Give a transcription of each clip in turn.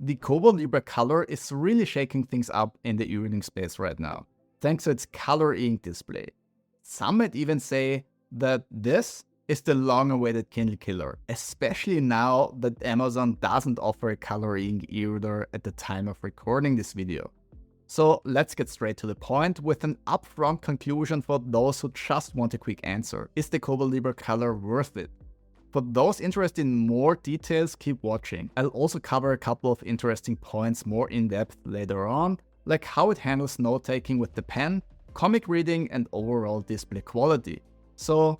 The Kobo Libra color is really shaking things up in the e-reading space right now, thanks to its color ink display. Some might even say that this is the long-awaited Kindle killer, especially now that Amazon doesn't offer a color ink e-reader at the time of recording this video. So let's get straight to the point with an upfront conclusion for those who just want a quick answer. Is the Kobo Libra color worth it? For those interested in more details, keep watching. I'll also cover a couple of interesting points more in depth later on, like how it handles note-taking with the pen, comic reading and overall display quality. So,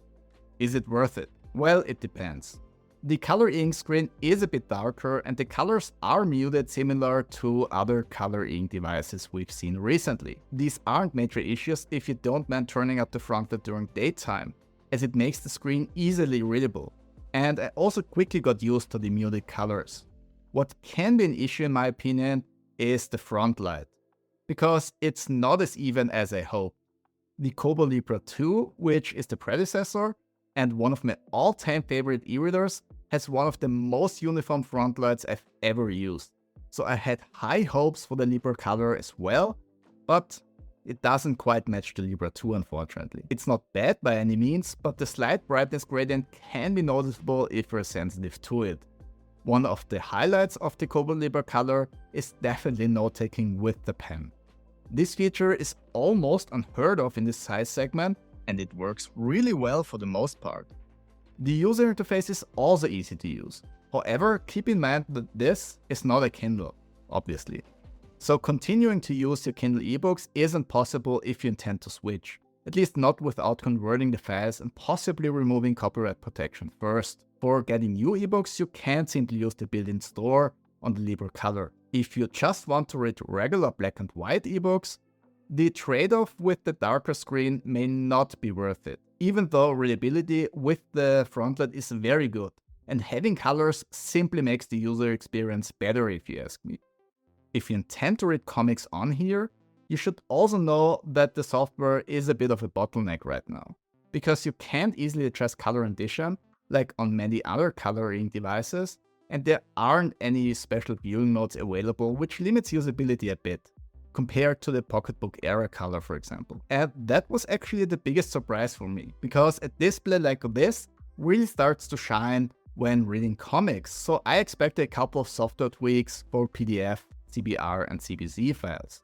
is it worth it? Well, it depends. The color ink screen is a bit darker and the colors are muted, similar to other color ink devices we've seen recently. These aren't major issues if you don't mind turning up the frontlight during daytime, as it makes the screen easily readable. And I also quickly got used to the muted colors. What can be an issue in my opinion is the Frontlight, because it's not as even as I hoped. The Kobo Libra 2, which is the predecessor, and one of my all-time favorite e-readers, has one of the most uniform Frontlights I've ever used. So I had high hopes for the Libra color as well, but it doesn't quite match the Libra 2 unfortunately. It's not bad by any means, but the slight brightness gradient can be noticeable if you're sensitive to it. One of the highlights of the Kobo Libra color is definitely note-taking with the pen. This feature is almost unheard of in this size segment, and it works really well for the most part. The user interface is also easy to use. However, keep in mind that this is not a Kindle, obviously. So continuing to use your Kindle ebooks isn't possible if you intend to switch, at least not without converting the files and possibly removing copyright protection first. For getting new ebooks, you can simply use the built-in store on the Libra color. If you just want to read regular black and white ebooks, the trade-off with the darker screen may not be worth it, even though readability with the Frontlight is very good, and having colors simply makes the user experience better if you ask me. If you intend to read comics on here, you should also know that the software is a bit of a bottleneck right now, because you can't easily adjust color rendition like on many other coloring devices, and there aren't any special viewing modes available, which limits usability a bit, compared to the Pocketbook era color for example. And that was actually the biggest surprise for me, because a display like this really starts to shine when reading comics, so I expected a couple of software tweaks for PDF, CBR and CBZ files.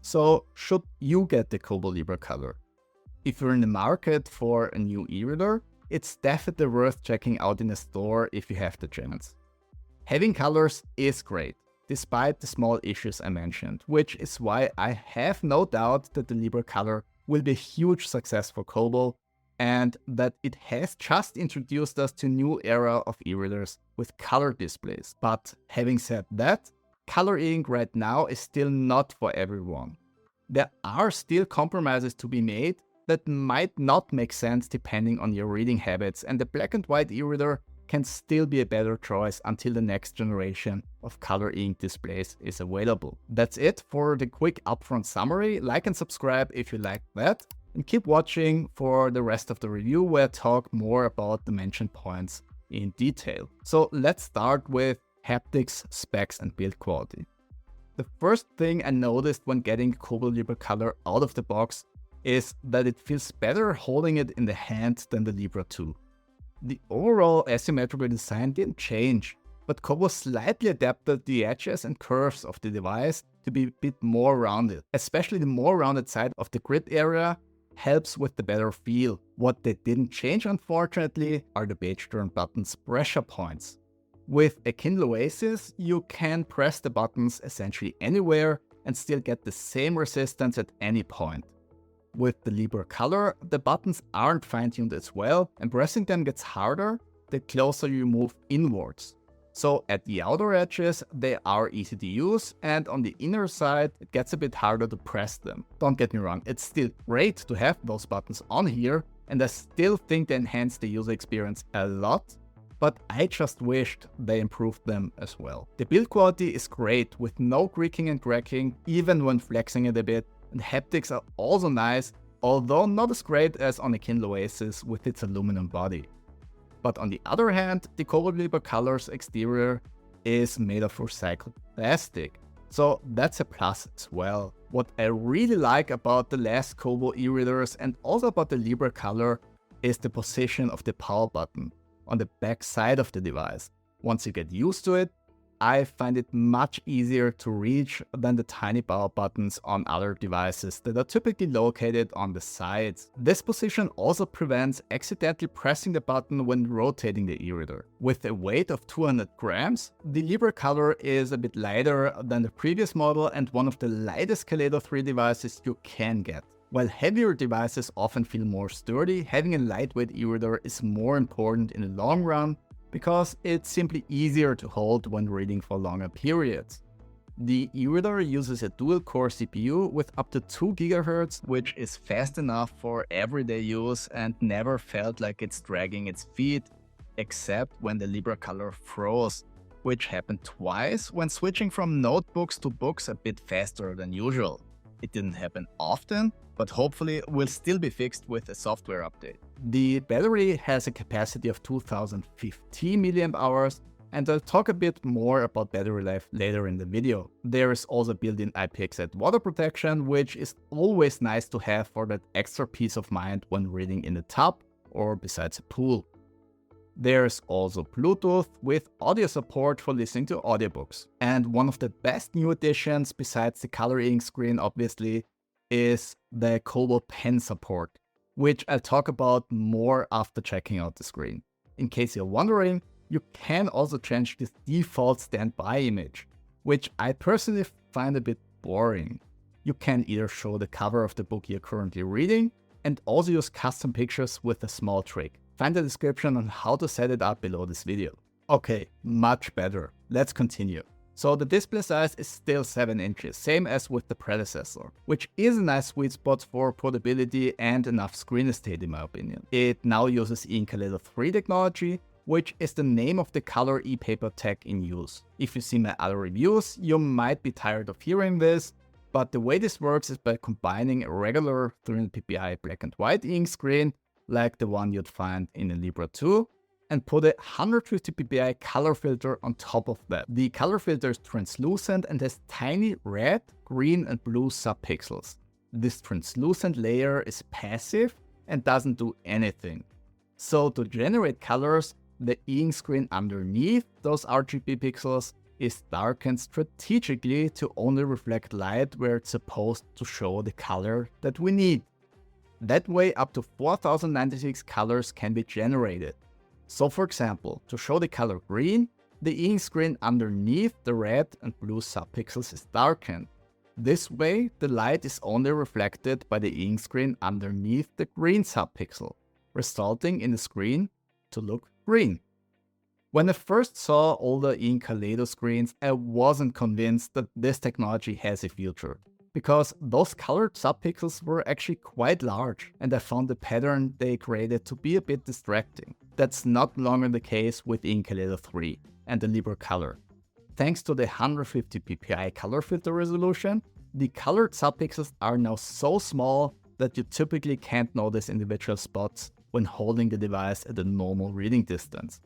So should you get the Kobo Libra color? If you're in the market for a new e-reader, it's definitely worth checking out in a store if you have the chance. Having colors is great, despite the small issues I mentioned, which is why I have no doubt that the Libra color will be a huge success for Kobo, and that it has just introduced us to a new era of e-readers with color displays. But having said that, color ink right now is still not for everyone. There are still compromises to be made that might not make sense depending on your reading habits, and the black and white e-reader can still be a better choice until the next generation of color ink displays is available. That's it for the quick upfront summary. Like and subscribe if you like that, and keep watching for the rest of the review where I talk more about the mentioned points in detail. So let's start with haptics, specs and build quality. The first thing I noticed when getting Kobo Libra color out of the box is that it feels better holding it in the hand than the Libra 2. The overall asymmetrical design didn't change, but Kobo slightly adapted the edges and curves of the device to be a bit more rounded. Especially the more rounded side of the grid area helps with the better feel. What they didn't change unfortunately are the page turn buttons pressure points. With a Kindle Oasis, you can press the buttons essentially anywhere and still get the same resistance at any point. With the Libra color, the buttons aren't fine-tuned as well, and pressing them gets harder the closer you move inwards. So at the outer edges, they are easy to use, and on the inner side, it gets a bit harder to press them. Don't get me wrong, it's still great to have those buttons on here, and I still think they enhance the user experience a lot, but I just wished they improved them as well. The build quality is great with no creaking and cracking, even when flexing it a bit, and haptics are also nice, although not as great as on a Kindle Oasis with its aluminum body. But on the other hand, the Kobo Libra color's exterior is made of recycled plastic, so that's a plus as well. What I really like about the last Kobo e-readers and also about the Libra Color is the position of the power button on the back side of the device. Once you get used to it, I find it much easier to reach than the tiny power buttons on other devices that are typically located on the sides. This position also prevents accidentally pressing the button when rotating the e-reader. With a weight of 200 grams, the Libra Color is a bit lighter than the previous model and one of the lightest Kaleido 3 devices you can get. While heavier devices often feel more sturdy, having a lightweight e-reader is more important in the long run because it's simply easier to hold when reading for longer periods. The e-reader uses a dual-core CPU with up to 2 GHz, which is fast enough for everyday use and never felt like it's dragging its feet, except when the Libra Color froze, which happened twice when switching from notebooks to books a bit faster than usual. It didn't happen often, but hopefully will still be fixed with a software update. The battery has a capacity of 2050 mAh, and I'll talk a bit more about battery life later in the video. There is also built-in IPX8 water protection, which is always nice to have for that extra peace of mind when reading in the tub or besides a pool. There's also Bluetooth with audio support for listening to audiobooks. And one of the best new additions, besides the color ink screen obviously, is the Kobo pen support, which I'll talk about more after checking out the screen. In case you're wondering, you can also change this default standby image, which I personally find a bit boring. You can either show the cover of the book you're currently reading and also use custom pictures with a small trick. Find the description on how to set it up below this video. Okay, much better. Let's continue. So the display size is still 7 inches, same as with the predecessor, which is a nice sweet spot for portability and enough screen estate in my opinion. It now uses Kaleido 3 technology, which is the name of the color e-paper tech in use. If you see my other reviews, you might be tired of hearing this, but the way this works is by combining a regular 300 ppi black and white ink screen, like the one you'd find in a Libra 2, and put a 150 ppi color filter on top of that. The color filter is translucent and has tiny red, green and blue subpixels. This translucent layer is passive and doesn't do anything. So to generate colors, the ink screen underneath those RGB pixels is darkened strategically to only reflect light where it's supposed to show the color that we need. That way up to 4096 colors can be generated. So for example, to show the color green, the ink screen underneath the red and blue subpixels is darkened. This way, the light is only reflected by the ink screen underneath the green subpixel, resulting in the screen to look green. When I first saw all the Kaleido screens, I wasn't convinced that this technology has a future, because those colored subpixels were actually quite large, and I found the pattern they created to be a bit distracting. That's not longer the case with Kaleido 3 and the Libra Color. Thanks to the 150 ppi color filter resolution, the colored subpixels are now so small that you typically can't notice individual spots when holding the device at a normal reading distance.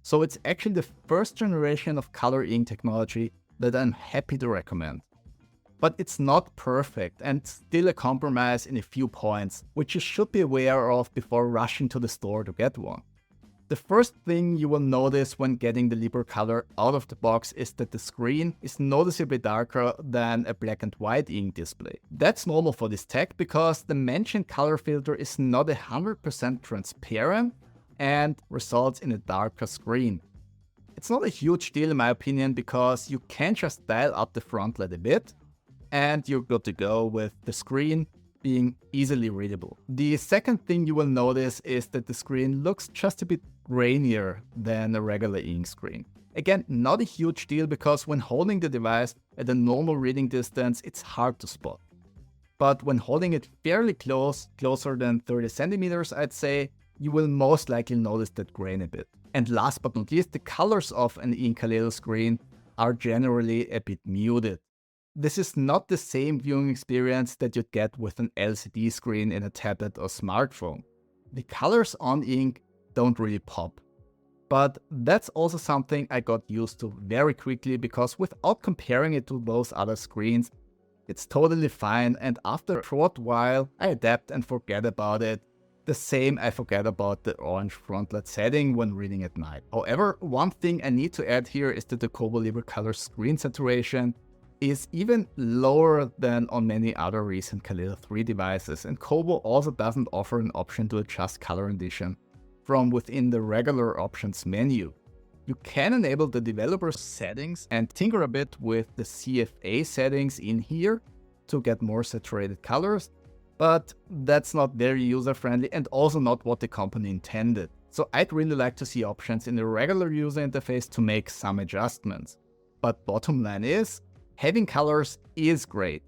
So it's actually the first generation of color ink technology that I'm happy to recommend. But it's not perfect and still a compromise in a few points, which you should be aware of before rushing to the store to get one. The first thing you will notice when getting the Libra Color out of the box is that the screen is noticeably darker than a black and white ink display. That's normal for this tech because the mentioned color filter is not 100% transparent and results in a darker screen. It's not a huge deal in my opinion because you can just dial up the Frontlight a bit and you're good to go with the screen being easily readable. The second thing you will notice is that the screen looks just a bit grainier than a regular ink screen. Again, not a huge deal because when holding the device at a normal reading distance, it's hard to spot. But when holding it fairly close, closer than 30 centimeters, I'd say, you will most likely notice that grain a bit. And last but not least, the colors of an Kaleido screen are generally a bit muted. This is not the same viewing experience that you'd get with an LCD screen in a tablet or smartphone. The colors on ink don't really pop. But that's also something I got used to very quickly, because without comparing it to those other screens, it's totally fine, and after a short while I adapt and forget about it. The same I forget about the orange Frontlight setting when reading at night. However, one thing I need to add here is that the Kobo Libra color screen saturation is even lower than on many other recent Kaleido 3 devices, and Kobo also doesn't offer an option to adjust color addition from within the regular options menu. You can enable the developer settings and tinker a bit with the CFA settings in here to get more saturated colors, but that's not very user-friendly and also not what the company intended. So I'd really like to see options in the regular user interface to make some adjustments. But bottom line is, having colors is great.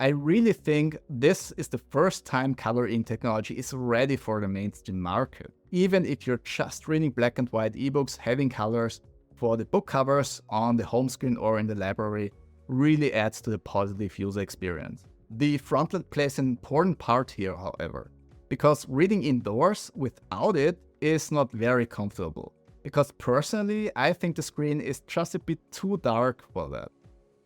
I really think this is the first time color ink technology is ready for the mainstream market. Even if you're just reading black and white ebooks, having colors for the book covers on the home screen or in the library really adds to the positive user experience. The Frontlight plays an important part here, however, because reading indoors without it is not very comfortable. Because personally, I think the screen is just a bit too dark for that.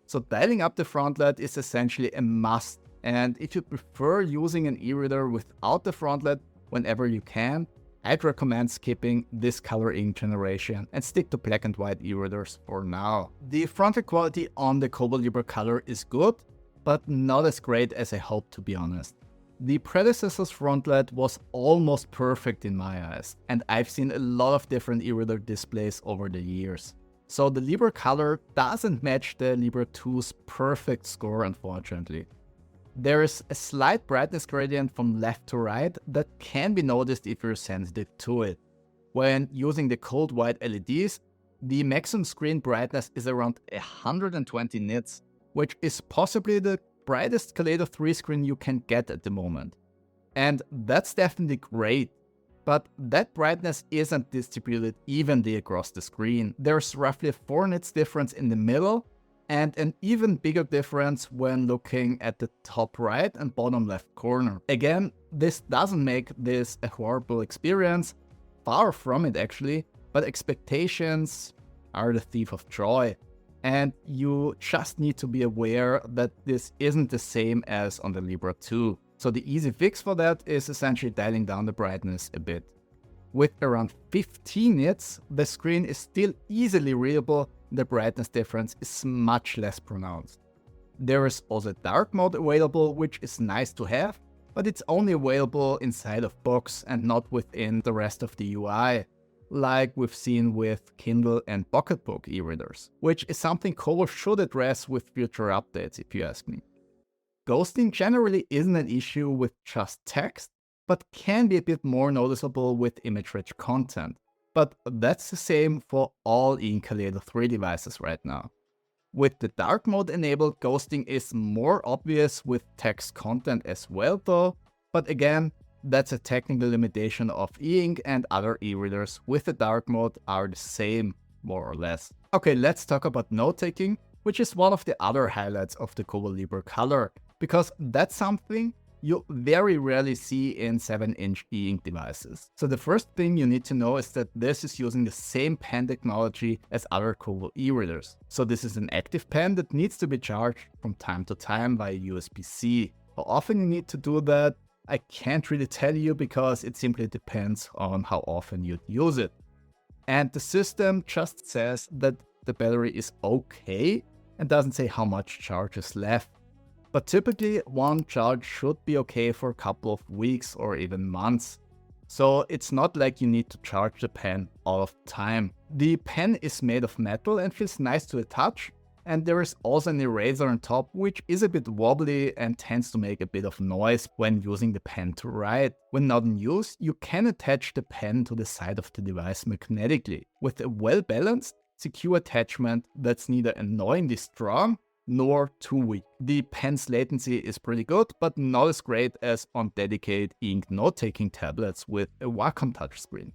So dialing up the Frontlight is essentially a must, and if you prefer using an e-reader without the Frontlight whenever you can, I'd recommend skipping this color ink generation and stick to black and white e-readers for now. The Frontlight quality on the Kobo Libra color is good, but not as great as I hoped, to be honest. The predecessor's Frontlight was almost perfect in my eyes, and I've seen a lot of different e-reader displays over the years. So the Libra color doesn't match the Libra 2's perfect score, unfortunately. There is a slight brightness gradient from left to right that can be noticed if you're sensitive to it. When using the cold white LEDs, the maximum screen brightness is around 120 nits, which is possibly the brightest Kaleido 3 screen you can get at the moment. And that's definitely great. But that brightness isn't distributed evenly across the screen. There's roughly a 4 nits difference in the middle, and an even bigger difference when looking at the top right and bottom left corner. Again, this doesn't make this a horrible experience, far from it actually, but expectations are the thief of joy. And you just need to be aware that this isn't the same as on the Libra 2. So the easy fix for that is essentially dialing down the brightness a bit. With around 15 nits, the screen is still easily readable, the brightness difference is much less pronounced. There is also dark mode available, which is nice to have, but it's only available inside of books and not within the rest of the UI, like we've seen with Kindle and Pocketbook e-readers, which is something Kobo should address with future updates, if you ask me. Ghosting generally isn't an issue with just text, but can be a bit more noticeable with image-rich content. But that's the same for all Kaleido 3 devices right now. With the dark mode enabled, ghosting is more obvious with text content as well though, but again, that's a technical limitation of e-ink, and other e-readers with the dark mode are the same, more or less. Okay, let's talk about note-taking, which is one of the other highlights of the Kobo Libra color, because that's something you very rarely see in 7-inch e-ink devices. So the first thing you need to know is that this is using the same pen technology as other Kobo e-readers. So this is an active pen that needs to be charged from time to time via USB-C. How often you need to do that, I can't really tell you, because it simply depends on how often you'd use it. And the system just says that the battery is okay and doesn't say how much charge is left. But typically one charge should be okay for a couple of weeks or even months. So it's not like you need to charge the pen all of the time. The pen is made of metal and feels nice to the touch, and there is also an eraser on top, which is a bit wobbly and tends to make a bit of noise when using the pen to write. When not in use, you can attach the pen to the side of the device magnetically with a well-balanced, secure attachment that's neither annoyingly strong nor too weak. The pen's latency is pretty good, but not as great as on dedicated ink note-taking tablets with a Wacom touchscreen.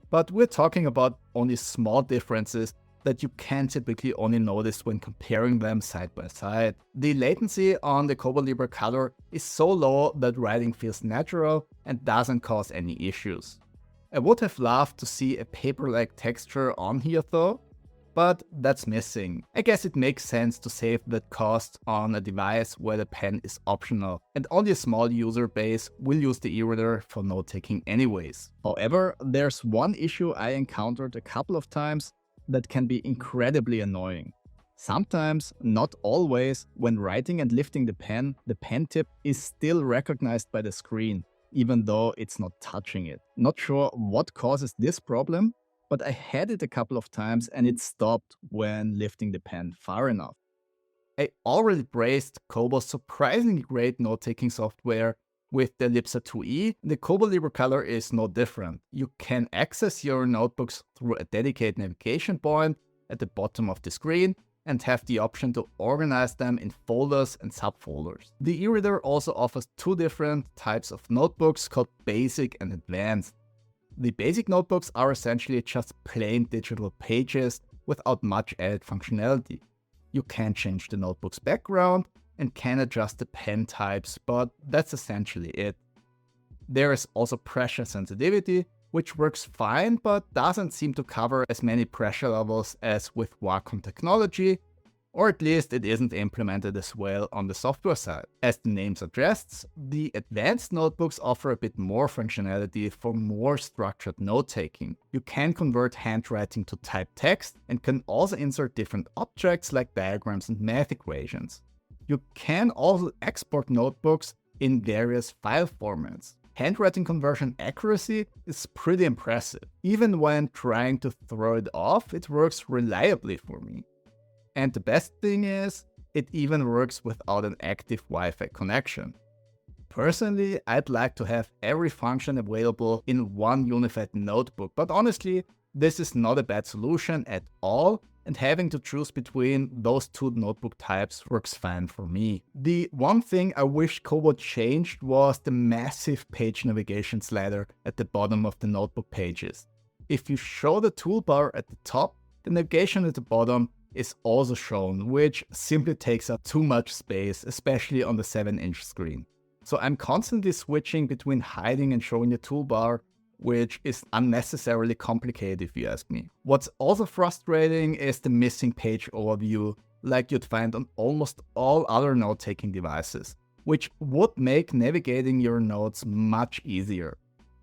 But we're talking about only small differences that you can typically only notice when comparing them side by side. The latency on the Kobo Libra color is so low that writing feels natural and doesn't cause any issues. I would have loved to see a paper-like texture on here though, but that's missing. I guess it makes sense to save that cost on a device where the pen is optional, and only a small user base will use the eReader for note-taking anyways. However, there's one issue I encountered a couple of times that can be incredibly annoying. Sometimes, not always, when writing and lifting the pen tip is still recognized by the screen, even though it's not touching it. Not sure what causes this problem, but I had it a couple of times and it stopped when lifting the pen far enough. I already praised Kobo's surprisingly great note-taking software with the Ellipsa 2e. The Kobo Libra Color is no different. You can access your notebooks through a dedicated navigation point at the bottom of the screen and have the option to organize them in folders and subfolders. The eReader also offers two different types of notebooks called Basic and Advanced. The basic notebooks are essentially just plain digital pages without much added functionality. You can change the notebook's background and can adjust the pen types, but that's essentially it. There is also pressure sensitivity, which works fine but doesn't seem to cover as many pressure levels as with Wacom technology, or at least it isn't implemented as well on the software side. As the name suggests, the advanced notebooks offer a bit more functionality for more structured note-taking. You can convert handwriting to typed text and can also insert different objects like diagrams and math equations. You can also export notebooks in various file formats. Handwriting conversion accuracy is pretty impressive. Even when trying to throw it off, it works reliably for me. And the best thing is, it even works without an active Wi-Fi connection. Personally, I'd like to have every function available in one unified notebook, but honestly, this is not a bad solution at all, and having to choose between those two notebook types works fine for me. The one thing I wish Kobo changed was the massive page navigation slider at the bottom of the notebook pages. If you show the toolbar at the top, the navigation at the bottom is also shown, which simply takes up too much space, especially on the 7-inch screen. So I'm constantly switching between hiding and showing the toolbar, which is unnecessarily complicated if you ask me. What's also frustrating is the missing page overview, like you'd find on almost all other note-taking devices, which would make navigating your notes much easier.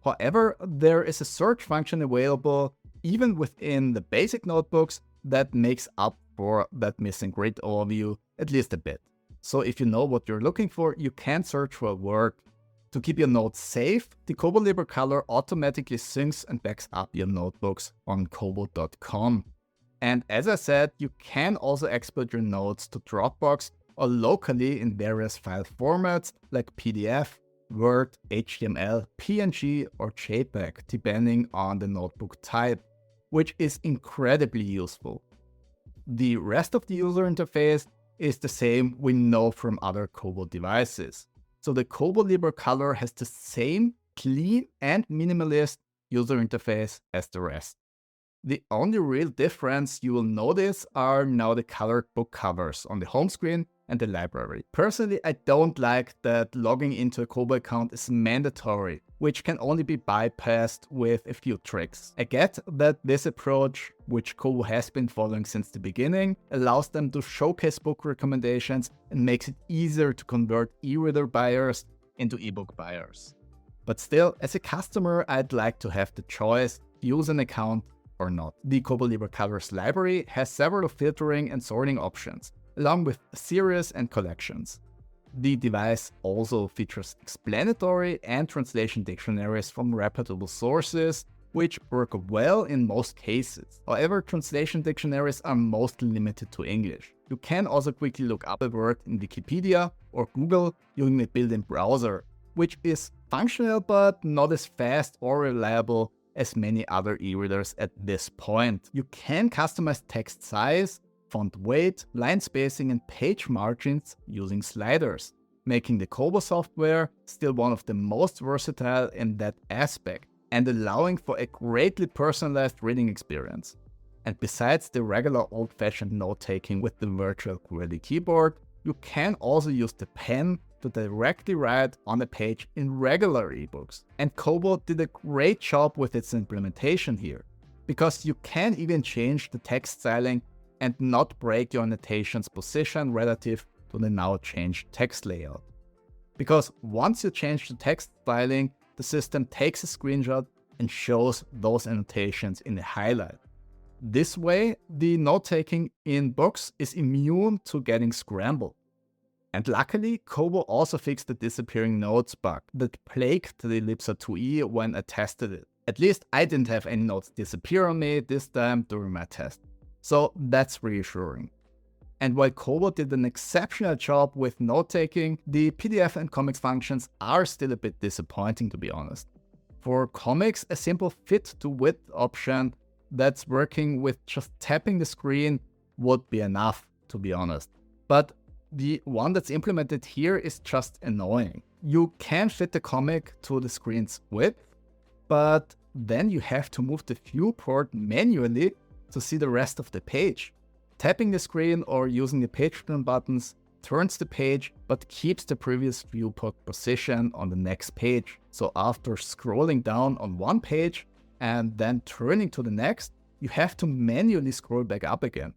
However, there is a search function available even within the basic notebooks that makes up for that missing grid overview at least a bit. So if you know what you're looking for, you can search for a word. To keep your notes safe, the Kobo Libra Color automatically syncs and backs up your notebooks on kobo.com. And as I said, you can also export your notes to Dropbox or locally in various file formats like PDF, Word, HTML, PNG, or JPEG, depending on the notebook type, which is incredibly useful. The rest of the user interface is the same we know from other Kobo devices. So the Kobo Libra Color has the same clean and minimalist user interface as the rest. The only real difference you will notice are now the colored book covers on the home screen and the library. Personally, I don't like that logging into a Kobo account is mandatory, which can only be bypassed with a few tricks. I get that this approach, which Kobo has been following since the beginning, allows them to showcase book recommendations and makes it easier to convert e-reader buyers into ebook buyers. But still, as a customer, I'd like to have the choice to use an account or not. The Kobo Libra Colors library has several filtering and sorting options, along with series and collections. The device also features explanatory and translation dictionaries from reputable sources, which work well in most cases. However, translation dictionaries are mostly limited to English. You can also quickly look up a word in Wikipedia or Google using the built-in browser, which is functional but not as fast or reliable as many other e-readers at this point. You can customize text size, font weight, line spacing, and page margins using sliders, making the Kobo software still one of the most versatile in that aspect and allowing for a greatly personalized reading experience. And besides the regular old-fashioned note-taking with the virtual QWERTY keyboard, you can also use the pen to directly write on a page in regular ebooks. And Kobo did a great job with its implementation here, because you can even change the text styling and not break your annotation's position relative to the now changed text layout. Because once you change the text styling, the system takes a screenshot and shows those annotations in the highlight. This way, the note-taking in books is immune to getting scrambled. And luckily, Kobo also fixed the disappearing notes bug that plagued the Libra 2e when I tested it. At least I didn't have any notes disappear on me this time during my test. So that's reassuring. And while Kobo did an exceptional job with note-taking, the PDF and comics functions are still a bit disappointing, to be honest. For comics, a simple fit to width option that's working with just tapping the screen would be enough, to be honest. But the one that's implemented here is just annoying. You can fit the comic to the screen's width, but then you have to move the viewport manually to see the rest of the page. Tapping the screen or using the page turn buttons turns the page but keeps the previous viewport position on the next page. So after scrolling down on one page and then turning to the next, you have to manually scroll back up again.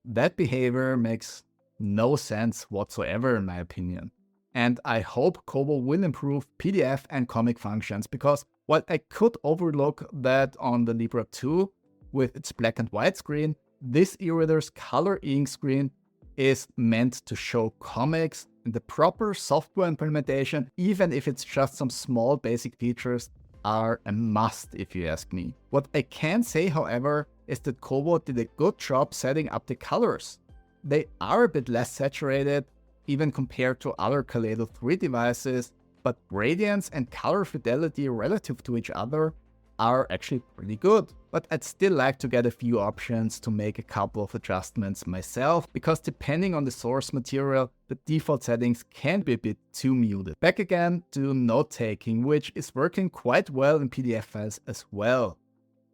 That behavior makes no sense whatsoever in my opinion. And I hope Kobo will improve PDF and comic functions, because while I could overlook that on the Libra 2 with its black and white screen, this eReader's color ink screen is meant to show comics, and the proper software implementation, even if it's just some small basic features, are a must if you ask me. What I can say, however, is that Kobo did a good job setting up the colors. They are a bit less saturated, even compared to other Kaleido 3 devices, but gradients and color fidelity relative to each other are actually pretty good. But I'd still like to get a few options to make a couple of adjustments myself, because depending on the source material, the default settings can be a bit too muted. Back again to note-taking, which is working quite well in PDF files as well.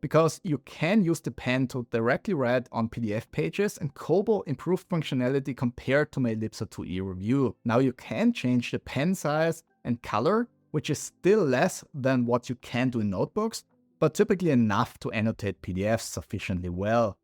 Because you can use the pen to directly write on PDF pages, and Kobo improved functionality compared to my Libra 2e review. Now you can change the pen size and color, which is still less than what you can do in notebooks, but typically enough to annotate PDFs sufficiently well.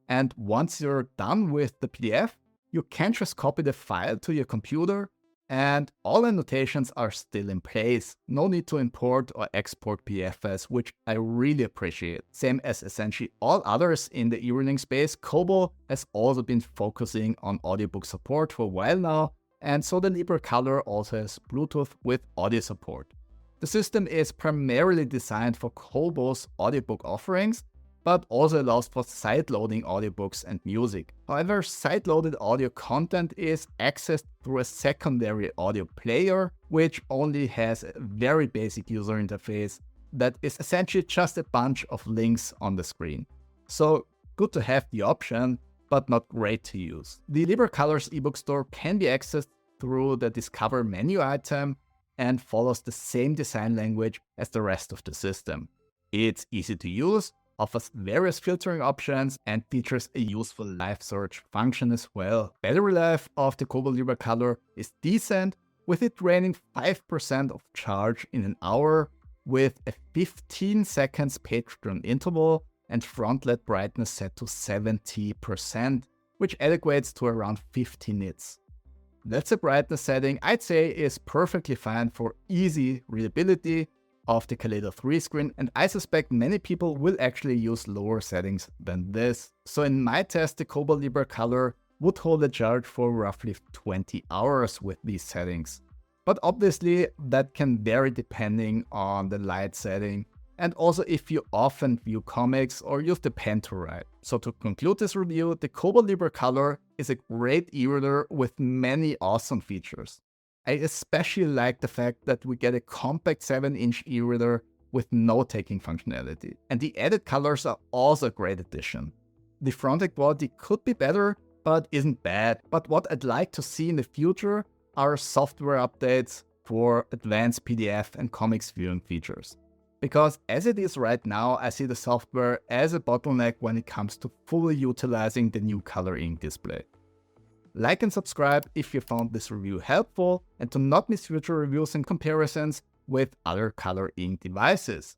And once you're done with the PDF, you can just copy the file to your computer, and all annotations are still in place. No need to import or export PDF files, which I really appreciate. Same as essentially all others in the e-reading space, Kobo has also been focusing on audiobook support for a while now, and so the Libra Color also has Bluetooth with audio support. The system is primarily designed for Kobo's audiobook offerings, but also allows for side-loading audiobooks and music. However, side-loaded audio content is accessed through a secondary audio player, which only has a very basic user interface that is essentially just a bunch of links on the screen. So good to have the option, but not great to use. The Libra Color's ebook store can be accessed through the Discover menu item and follows the same design language as the rest of the system. It's easy to use, offers various filtering options, and features a useful live search function as well. Battery life of the Kobo Libra Color is decent, with it draining 5% of charge in an hour, with a 15 seconds page turn interval and Frontlight brightness set to 70%, which equates to around 50 nits. That's a brightness setting I'd say is perfectly fine for easy readability of the Kaleido 3 screen, and I suspect many people will actually use lower settings than this. So in my test, the Kobo Libra Color would hold a charge for roughly 20 hours with these settings. But obviously that can vary depending on the light setting, and also if you often view comics or use the pen to write. So to conclude this review, the Kobo Libra Color is a great e-reader with many awesome features. I especially like the fact that we get a compact 7-inch e-reader with note-taking functionality. And the added colors are also a great addition. The front-end quality could be better, but isn't bad. But what I'd like to see in the future are software updates for advanced PDF and comics viewing features. Because as it is right now, I see the software as a bottleneck when it comes to fully utilizing the new color ink display. like and subscribe if you found this review helpful, and to not miss future reviews and comparisons with other color ink devices.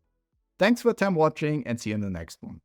Thanks for your time watching, and see you in the next one.